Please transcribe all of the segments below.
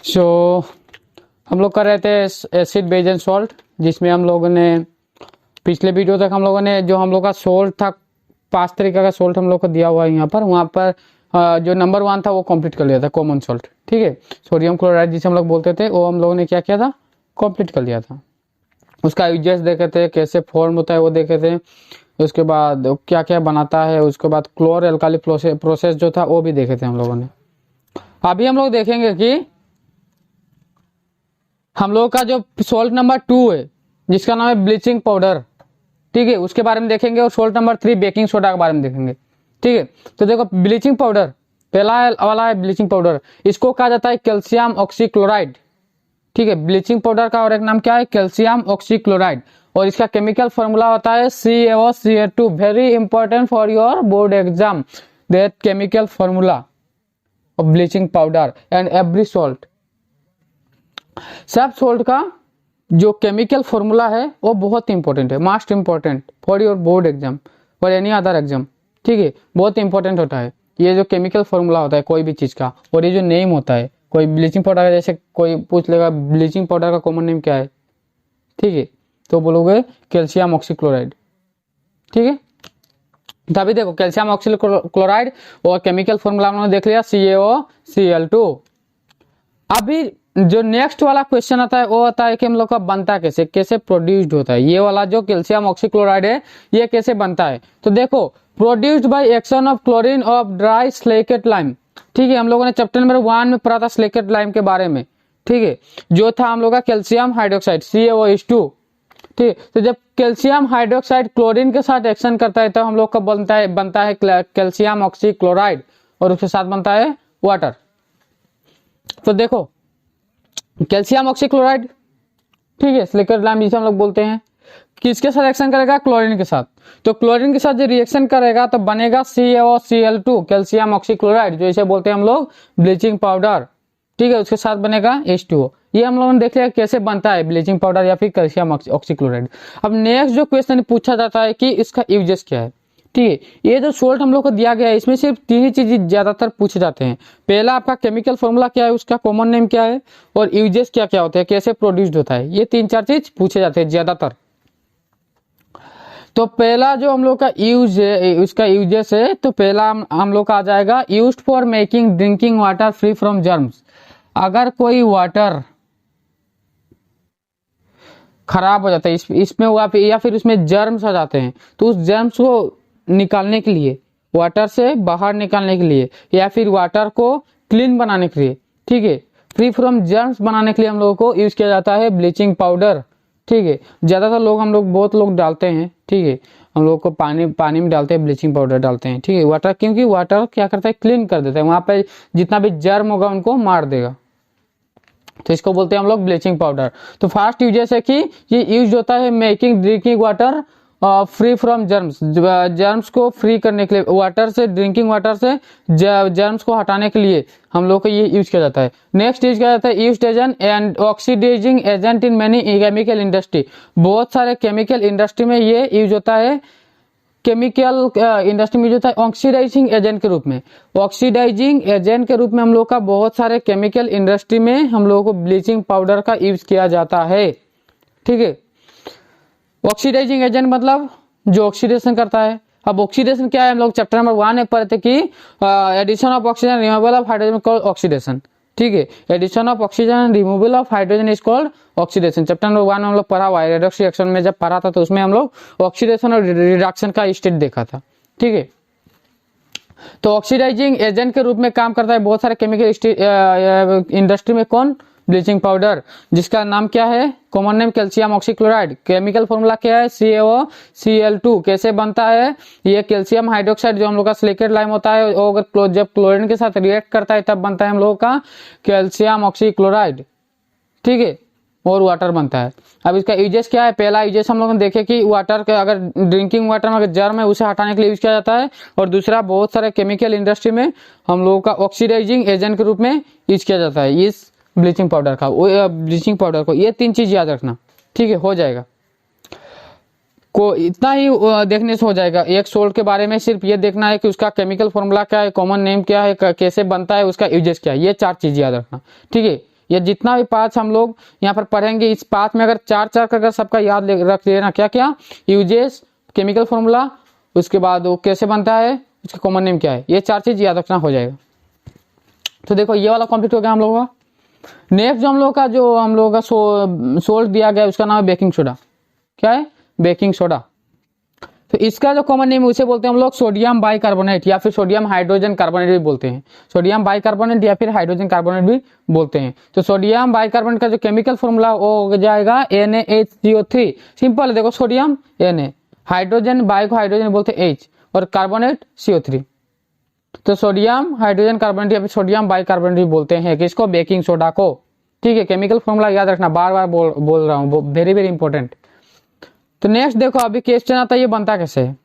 सो हम लोग कर रहे थे एसिड बेस एंड सॉल्ट, जिसमें हम लोगों ने पिछले वीडियो तक हम लोगों ने जो हम लोग का सोल्ट था 5 तरीका का सोल्ट हम लोग को दिया हुआ है यहाँ पर, वहाँ पर जो नंबर 1 था वो कंप्लीट कर लिया था, कॉमन सोल्ट। ठीक है, सोडियम क्लोराइड जिसे हम लोग बोलते थे, वो हम लोगों ने क्या किया था, कंप्लीट कर लिया था। उसका यूजेस देखे थे, कैसे फॉर्म होता है वो देखे थे, उसके बाद क्या क्या बनाता है, उसके बाद क्लोर एल्काली प्रोसेस जो था वो भी देखे थे हम लोगों ने। अभी हम लोग देखेंगे कि हम लोग का जो सोल्ट नंबर 2 है जिसका नाम है ब्लीचिंग पाउडर, ठीक है, उसके बारे में देखेंगे। और सोल्ट नंबर 3 बेकिंग सोडा के बारे में देखेंगे। ठीक है, तो देखो ब्लीचिंग पाउडर पहला वाला है ब्लीचिंग पाउडर, इसको कहा जाता है कैल्शियम ऑक्सीक्लोराइड। ठीक है, ब्लीचिंग पाउडर का और एक नाम क्या है, कैल्शियम ऑक्सीक्लोराइड, और इसका केमिकल फॉर्मूला होता है CaO2। Very important for your board exam, that chemical formula of bleaching powder and every salt. सब सॉल्ट का जो केमिकल फॉर्मूला है वो बहुत इंपॉर्टेंट है, most important for your board exam, for any other exam. ठीक है, बहुत इंपॉर्टेंट होता है ये जो केमिकल फॉर्मूला होता है कोई भी चीज का, और ये जो नेम होता है। कोई ब्लीचिंग पाउडर का, जैसे कोई पूछ लेगा ब्लीचिंग पाउडर का कॉमन नेम क्या है, ठीक है, तो बोलोगे कैल्शियम ऑक्सीक्लोराइड। ठीक है, तभी देखो कैल्शियम ऑक्सीक्लोराइड और केमिकल फॉर्मूला हमने देख लिया CaOCl2। अभी जो नेक्स्ट वाला क्वेश्चन आता है वो आता है कि हम लोग का बनता कैसे, कैसे प्रोड्यूस्ड होता है ये वाला जो कैल्शियम ऑक्सीक्लोराइड है, ये कैसे बनता है। तो देखो, produced by action of chlorine of dry slaked lime. ठीक है, हम लोगों ने चैप्टर नंबर 1 में पढ़ा था स्लेकेट लाइम के बारे में। ठीक है, जो था हम लोग का कैल्शियम हाइड्रोक्साइड CaOH2। ठीक, तो जब कैल्शियम हाइड्रोक्साइड क्लोरीन के साथ एक्शन करता है तो हम लोग का बनता है कैल्शियम ऑक्सीक्लोराइड, और उसके साथ बनता है वाटर। तो देखो कैल्शियम ऑक्सीक्लोराइड, ठीक है, स्लेकेट लाइम जिसे हम लोग बोलते हैं, किसके साथ एक्शन करेगा, क्लोरीन के साथ। तो क्लोरीन के साथ जो रिएक्शन करेगा तो बनेगा CaOCl2, कैल्शियम ऑक्सीक्लोराइड, जो इसे बोलते हैं हम लोग ब्लीचिंग पाउडर। ठीक है, उसके साथ बनेगा H2O। ये हम लोगों ने देख लिया कैसे बनता है ब्लीचिंग पाउडर या फिर कैल्शियम ऑक्सीक्लोराइड। अब नेक्स्ट जो क्वेश्चन पूछा जाता है कि इसका यूजेस क्या है। ठीक है, ये जो सोल्ट हम लोग को दिया गया है इसमें सिर्फ 3 ही चीज ज्यादातर पूछे जाते हैं। पहला आपका केमिकल फॉर्मूला क्या है, उसका कॉमन नेम क्या है, और यूजेस क्या क्या होते हैं, कैसे प्रोड्यूस्ड होता है, ये 3-4 चीज पूछे जाते हैं ज्यादातर। तो पहला जो हम लोग का यूज है, उसका यूजेस है, तो पहला हम लोग का आ जाएगा used for making drinking water free from germs. अगर कोई वाटर खराब हो जाता है इसमें या फिर उसमें जर्म्स आ जाते हैं, तो उस जर्म्स को निकालने के लिए, वाटर से बाहर निकालने के लिए, या फिर वाटर को क्लीन बनाने के लिए, ठीक है, फ्री फ्रॉम जर्म्स बनाने के लिए हम लोगों को यूज किया जाता है ब्लीचिंग पाउडर। ठीक है, ज्यादातर लोग बहुत लोग डालते हैं। ठीक है, हम लोग को पानी में डालते हैं, ब्लीचिंग पाउडर डालते हैं। ठीक है, वाटर, क्योंकि वाटर क्या करता है, क्लीन कर देता है, वहां पे जितना भी जर्म होगा उनको मार देगा, तो इसको बोलते हैं हम लोग ब्लीचिंग पाउडर। तो फर्स्ट यूजेस है कि ये यूज होता है making drinking water free from germs, germs को फ्री करने के लिए, वाटर से, ड्रिंकिंग वाटर से जर्म्स को हटाने के लिए हम लोग को ये यूज किया जाता है। नेक्स्ट यूज किया जाता है used agent and oxidising agent in many chemical industry. बहुत सारे केमिकल इंडस्ट्री में ये यूज होता है, केमिकल इंडस्ट्री में जो था ऑक्सीडाइजिंग एजेंट के रूप में। ऑक्सीडाइजिंग एजेंट के रूप में हम लोग का बहुत सारे केमिकल इंडस्ट्री में हम लोगों को ब्लीचिंग पाउडर का यूज किया जाता है। ठीक है, ऑक्सीडाइजिंग एजेंट मतलब जो ऑक्सीडेशन करता है। अब ऑक्सीडेशन क्या है, हम लोग चैप्टर नंबर 1 में पढ़ते कि addition of oxygen removal of hydrogen called oxidation. ठीक है, addition of oxygen removal of hydrogen is called oxidation. Chapter number 1 में हम लोग पढ़ा हुआ है, रेडॉक्स रिएक्शन में जब पढ़ा था तो उसमें हम लोग ऑक्सीडेशन और रिडक्शन का स्टेट देखा था। ठीक है, तो ऑक्सीडाइजिंग एजेंट के रूप में काम करता है बहुत सारे केमिकल इंडस्ट्री में। कौन, ब्लीचिंग पाउडर, जिसका नाम क्या है, common name calcium oxychloride. Chemical formula क्या है, CaOCl2। कैसे बनता है, ये कैल्शियम हाइड्रोक्साइड जो हम लोग का सिलिकेट लाइम होता है, अगर जब क्लोरीन के साथ रिएक्ट करता है तब बनता है हम लोगों का कैल्शियम ऑक्सीक्लोराइड। ठीक है, और वाटर बनता है। अब इसका यूजेस क्या है, पहला यूजेस हम लोग ने देखे कि वाटर के, अगर ड्रिंकिंग वाटर में अगर जर्म है उसे हटाने के लिए यूज किया जाता है, और दूसरा बहुत सारे केमिकल इंडस्ट्री में हम लोगों का ऑक्सीडाइजिंग एजेंट के रूप में यूज किया जाता है इस ब्लीचिंग पाउडर का, ब्लीचिंग पाउडर को। ये 3 चीज याद रखना। ठीक है, हो जाएगा, को इतना ही देखने से हो जाएगा। एक सोल्ट के बारे में सिर्फ ये देखना है कि उसका केमिकल फॉर्मूला क्या है, कॉमन नेम क्या है, कैसे बनता है, उसका यूजेस क्या है, ये 4 चीज याद रखना। ठीक है, ये जितना भी पार्ट्स हम लोग यहाँ पर पढ़ेंगे, इस पार्ट में अगर चार का अगर सबका याद रख लेना, क्या क्या, यूजेस, केमिकल फॉर्मूला, उसके बाद वो कैसे बनता है, उसका कॉमन नेम क्या है, ये 4 चीज याद रखना हो जाएगा। तो देखो ये वाला कंप्लीट हो गया हम लोगों का। नेक्स्ट जो हम लोगों का सोल्ट दिया गया उसका नाम है बेकिंग सोडा। क्या है? Baking soda. तो इसका जो कॉमन नेम उसे बोलते हैं हम लोग सोडियम बाइकार्बोनेट या फिर सोडियम हाइड्रोजन कार्बोनेट भी बोलते हैं। सोडियम बाइकार्बोनेट या फिर हाइड्रोजन कार्बोनेट भी बोलते हैं। तो सोडियम बाइकार्बोनेट का जो केमिकल फॉर्मूला वो हो जाएगा NaHCO3। सिंपल है, देखो सोडियम Na, हाइड्रोजन बाइ को हाइड्रोजन बोलते हैं H और कार्बोनेट CO3। तो सोडियम हाइड्रोजन कार्बोनेट या फिर सोडियम बाइकार्बोनेट भी बोलते हैं किसको? बेकिंग सोडा को। ठीक है, केमिकल फॉर्मूला याद रखना, बार बार बोल रहा हूँ, वेरी वेरी इंपॉर्टेंट। तो नेक्स्ट देखो अभी क्वेश्चन आता है, ये बनता कैसे है?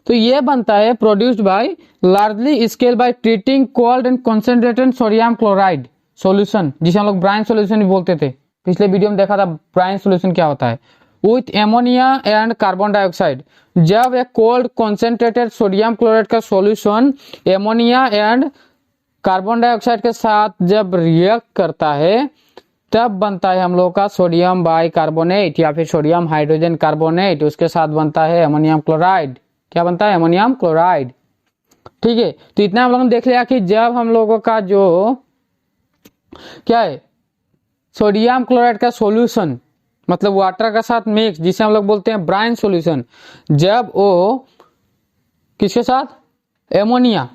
तो ये बनता है produced by largely scale by treating cold and concentrated sodium chloride solution, जिसे हम लोग ब्राइन सॉल्यूशन भी बोलते थे। पिछले वीडियो में देखा था ब्राइन सॉल्यूशन क्या होता है। With ammonia and carbon dioxide, जब एक कोल्ड कॉन्सेंट्रेटेड सोडियम क्लोराइड का solution ammonia and carbon dioxide के साथ जब रिएक्ट करता है तब बनता है हम लोग का सोडियम बाइकार्बोनेट या फिर सोडियम हाइड्रोजन कार्बोनेट, उसके साथ बनता है अमोनियम क्लोराइड। क्या बनता है? Ammonium chloride. ठीक है, तो इतना हम लोगों ने देख लिया कि जब हम लोगों का जो क्या है सोडियम क्लोराइड का सॉल्यूशन मतलब वाटर के साथ मिक्स, जिसे हम लोग बोलते हैं ब्राइन सॉल्यूशन, जब वो किसके साथ एमोनिया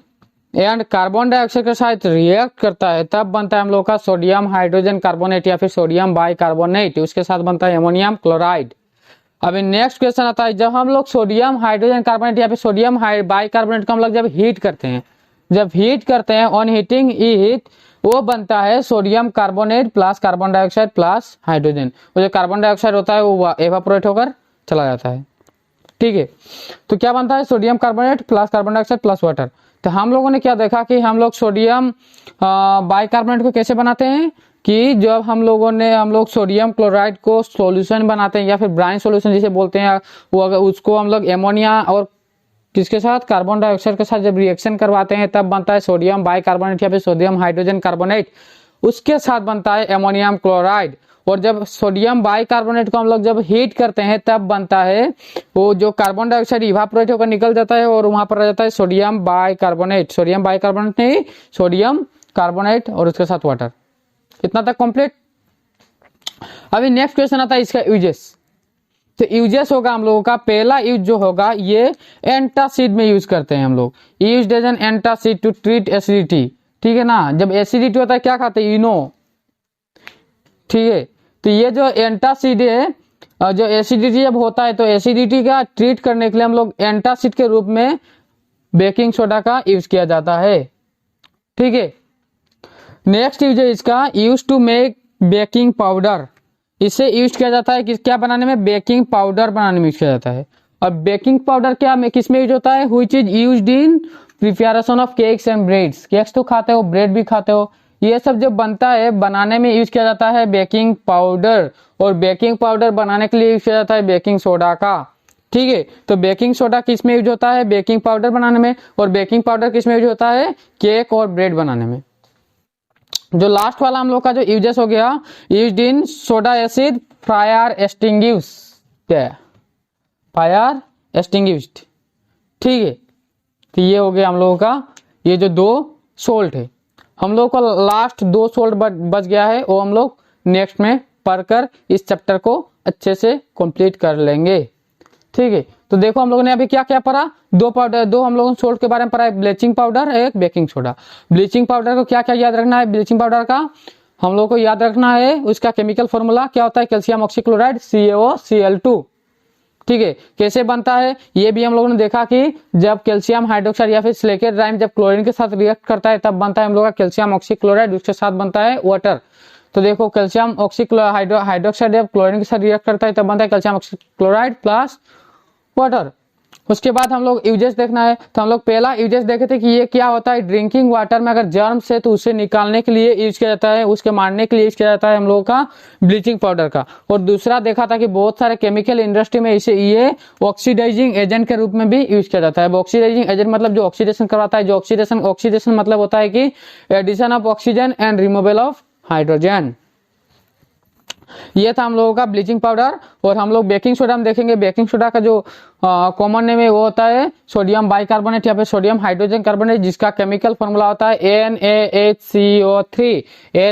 एंड कार्बन डाइऑक्साइड के साथ रिएक्ट करता है तब बनता है हम लोग का सोडियम हाइड्रोजन कार्बोनेट या फिर सोडियम बाइकार्बोनेट, उसके साथ बनता है अमोनियम क्लोराइड। अभी नेक्स्ट क्वेश्चन आता है, जब हम लोग सोडियम हाइड्रोजन कार्बोनेट या फिर सोडियम बाइकार्बोनेट को हम लोग जब हीट करते हैं ऑन हीटिंग हीट वो बनता है sodium carbonate plus carbon dioxide plus hydrogen. वो जो कार्बन डाइऑक्साइड होता है वो एवापोरेट होकर चला जाता है। ठीक है, तो क्या बनता है? Sodium carbonate plus carbon dioxide plus water. तो हम लोगों ने क्या देखा कि हम लोग सोडियम बाइकार्बोनेट को कैसे बनाते हैं कि जब हम लोग सोडियम क्लोराइड को सॉल्यूशन बनाते हैं या फिर ब्राइन सॉल्यूशन जिसे बोलते हैं, वो अगर उसको हम लोग एमोनिया और किसके साथ कार्बन डाइऑक्साइड के साथ जब रिएक्शन करवाते हैं तब बनता है सोडियम बाइकार्बोनेट या फिर सोडियम हाइड्रोजन कार्बोनेट, उसके साथ बनता है एमोनियम क्लोराइड। और जब सोडियम बाइकार्बोनेट को हम लोग जब हीट करते हैं तब बनता है वो जो कार्बन डाइऑक्साइड इवापोरेट होकर निकल जाता है और वहां पर रह जाता है सोडियम बाइकार्बोनेट नहीं, सोडियम कार्बोनेट और उसके साथ वाटर। इतना तक कंप्लीट। अभी नेक्स्ट क्वेश्चन आता है इसका यूजेस। तो यूजेस होगा हम लोगों का, पहला यूज जो होगा ये एंटासिड में यूज करते हैं हम लोग। Used as an antacid to treat acidity. ठीक है ना, जब एसिडिटी होता है क्या खाते हैं? इनो। ठीक है, तो ये जो एंटासिड है, जो एसिडिटी जब होता है तो एसिडिटी का ट्रीट करने के लिए हम लोग एंटासिड के रूप में बेकिंग सोडा का यूज किया जाता है। ठीक है, नेक्स्ट यूज है इसका use to make baking powder. इसे यूज किया जाता है क्या बनाने में? बेकिंग पाउडर बनाने में यूज किया जाता है। और बेकिंग पाउडर क्या में किस में यूज होता है? Which is used in preparation of cakes and breads. Cakes तो खाते हो, ब्रेड भी खाते हो, ये सब जो बनता है बनाने में यूज किया जाता है बेकिंग पाउडर। और बेकिंग पाउडर बनाने के लिए यूज किया जाता है बेकिंग सोडा का। ठीक है, तो बेकिंग सोडा किस में यूज होता है? बेकिंग पाउडर बनाने में। और बेकिंग पाउडर किस में यूज होता है? केक और ब्रेड बनाने में। जो लास्ट वाला हम लोग का जो यूजेस हो गया, used in soda acid fire extinguished. Fire extinguished. ठीक है, तो ये हो गया हम लोगों का ये जो 2 सोल्ट है। हम लोग को लास्ट 2 सोल्ट बच गया है, वो हम लोग नेक्स्ट में पढ़कर इस चैप्टर को अच्छे से कंप्लीट कर लेंगे। ठीक है, तो देखो हम लोगों ने अभी क्या क्या पढ़ा, 2 पाउडर, 2 हम लोगों ने सोल्ट के बारे में पढ़ा, एक ब्लीचिंग पाउडर एक बेकिंग सोडा। ब्लीचिंग पाउडर को क्या क्या याद रखना है? ब्लीचिंग पाउडर का हम लोग को याद रखना है उसका केमिकल फॉर्मूला क्या होता है? Calcium oxychloride CaOCl2। ठीक है, कैसे बनता है ये भी हम लोगों ने देखा कि जब कैल्शियम हाइड्रोक्साइड या फिर सिलिकेट राइम जब क्लोरीन के साथ रिएक्ट करता है तब बनता है हम लोग का कैल्शियम ऑक्सीक्लोराइड, उसके साथ बनता है वाटर। तो देखो कैल्शियम हाइड्रोक्साइड जब क्लोरीन के साथ रिएक्ट करता है तब बनता है कैल्शियम ऑक्सीक्लोराइड प्लस वाटर। उसके बाद हम लोग यूजेस देखना है, तो हम लोग पहला यूजेस देखे थे कि ये क्या होता है, ड्रिंकिंग वाटर में अगर जर्म्स है तो उसे निकालने के लिए यूज किया जाता है, उसके मारने के लिए यूज किया जाता है हम लोगों का ब्लीचिंग पाउडर का। और दूसरा देखा था कि बहुत सारे केमिकल इंडस्ट्री में इसे ये ऑक्सीडाइजिंग एजेंट के रूप में भी यूज किया जाता है। ऑक्सीडाइजिंग एजेंट मतलब जो ऑक्सीडेशन करवाता है, जो ऑक्सीडेशन मतलब होता है कि addition of oxygen and removal of hydrogen. ये था हम लोगों का ब्लीचिंग पाउडर। और हम लोग बेकिंग सोडा हम देखेंगे। बेकिंग सोडा का जो कॉमन नेम है वो होता है सोडियम बाइकार्बोनेट या फिर सोडियम हाइड्रोजन कार्बोनेट, जिसका केमिकल फॉर्मूला होता है NaHCO3।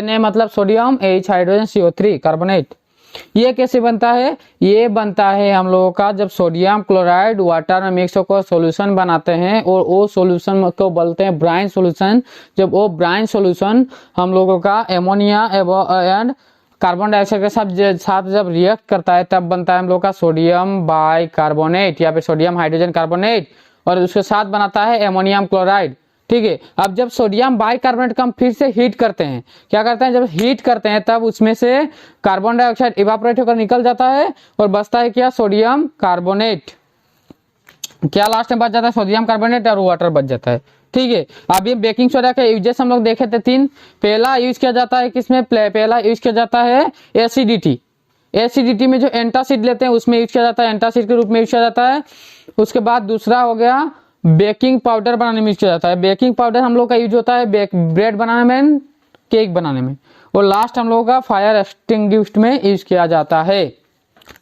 Na मतलब sodium, H hydrogen, CO3 carbonate. ये कैसे बनता है? ये बनता है हम लोगों का जब सोडियम क्लोराइड वाटर में मिक्स होकर सॉल्यूशन बनाते हैं, और वो सॉल्यूशन को बोलते हैं ब्राइन सॉल्यूशन। जब वो ब्राइन सॉल्यूशन हम लोगों का एमोनिया एंड कार्बन डाइऑक्साइड के साथ जब रिएक्ट करता है तब बनता है हम लोग का सोडियम बाइकार्बोनेट या फिर सोडियम हाइड्रोजन कार्बोनेट, और उसके साथ बनाता है एमोनियम क्लोराइड। ठीक है। अब जब सोडियम बाइकार्बोनेट को हम फिर से हीट करते हैं, क्या करते हैं, जब हीट करते हैं तब उसमें से कार्बन डाइऑक्साइड इवापोरेट होकर निकल जाता है और बचता है क्या, सोडियम कार्बोनेट। क्या लास्ट में बच जाता है, सोडियम कार्बोनेट और वाटर बच जाता है। ठीक है। अब ये बेकिंग सोडा के यूजेस हम लोग देखे थे 3। पहला यूज किया जाता है किसमें, पहला यूज किया जाता है एसिडिटी। एसिडिटी में जो एंटासिड लेते हैं उसमें यूज किया जाता है, एंटासिड के रूप में यूज किया जाता है। उसके बाद दूसरा हो गया बेकिंग पाउडर बनाने में यूज किया जाता है। बेकिंग पाउडर हम लोग का यूज होता है ब्रेड बनाने में, केक बनाने में। और लास्ट हम लोगों का फायर एक्सटिंग्विश में यूज किया जाता है।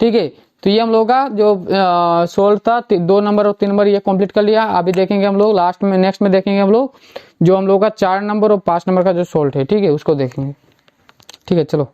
ठीक है। तो ये हम लोग का जो सोल्ट था 2 नंबर और 3 नंबर ये कंप्लीट कर लिया। अभी देखेंगे हम लोग लास्ट में, नेक्स्ट में देखेंगे हम लोग जो हम लोग का 4 नंबर और 5 नंबर का जो सोल्ट है, ठीक है, उसको देखेंगे। ठीक है, चलो।